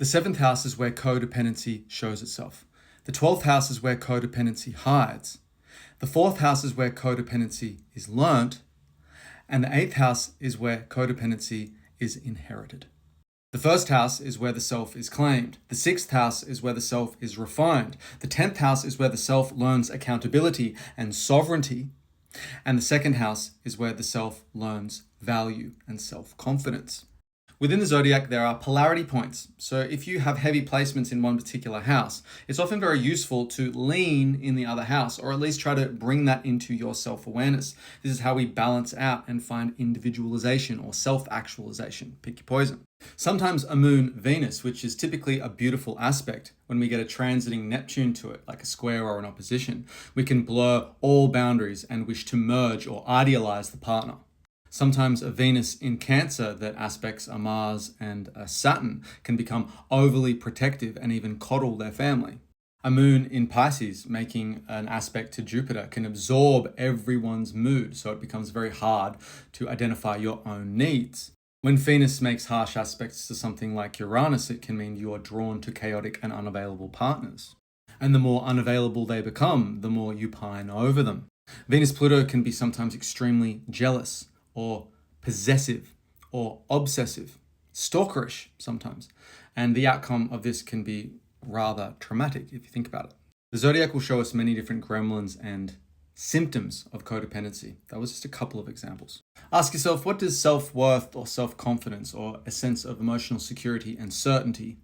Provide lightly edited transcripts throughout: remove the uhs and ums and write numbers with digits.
The 7th house is where codependency shows itself. The 12th house is where codependency hides. The 4th house is where codependency is learnt. And the 8th house is where codependency is inherited. The 1st house is where the self is claimed. The 6th house is where the self is refined. The 10th house is where the self learns accountability and sovereignty. And the 2nd house is where the self learns value and self-confidence. Within the zodiac, there are polarity points. So if you have heavy placements in one particular house, it's often very useful to lean in the other house, or at least try to bring that into your self-awareness. This is how we balance out and find individualization or self-actualization. Pick your poison. Sometimes a moon Venus, which is typically a beautiful aspect, when we get a transiting Neptune to it, like a square or an opposition, we can blur all boundaries and wish to merge or idealize the partner. Sometimes a Venus in Cancer that aspects a Mars and a Saturn can become overly protective and even coddle their family. A moon in Pisces making an aspect to Jupiter can absorb everyone's mood, so it becomes very hard to identify your own needs. When Venus makes harsh aspects to something like Uranus, it can mean you are drawn to chaotic and unavailable partners. And the more unavailable they become, the more you pine over them. Venus-Pluto can be sometimes extremely jealous, or possessive, or obsessive, stalkerish sometimes. And the outcome of this can be rather traumatic if you think about it. The zodiac will show us many different gremlins and symptoms of codependency. That was just a couple of examples. Ask yourself, what does self-worth or self-confidence or a sense of emotional security and certainty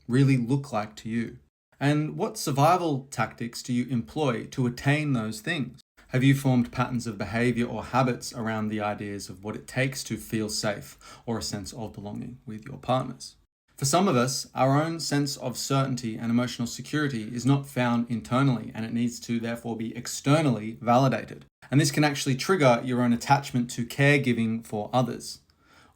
really look like to you? And what survival tactics do you employ to attain those things? Have you formed patterns of behavior or habits around the ideas of what it takes to feel safe or a sense of belonging with your partners? For some of us, our own sense of certainty and emotional security is not found internally, and it needs to therefore be externally validated. And this can actually trigger your own attachment to caregiving for others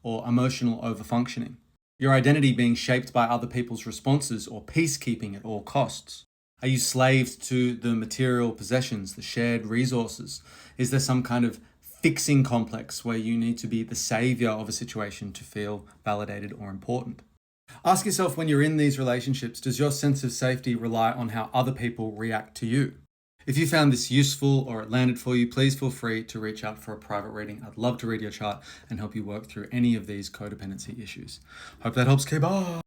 or emotional overfunctioning. Your identity being shaped by other people's responses or peacekeeping at all costs. Are you slaved to the material possessions, the shared resources? Is there some kind of fixing complex where you need to be the savior of a situation to feel validated or important? Ask yourself, when you're in these relationships, does your sense of safety rely on how other people react to you? If you found this useful or it landed for you, please feel free to reach out for a private reading. I'd love to read your chart and help you work through any of these codependency issues. Hope that helps. Keep on.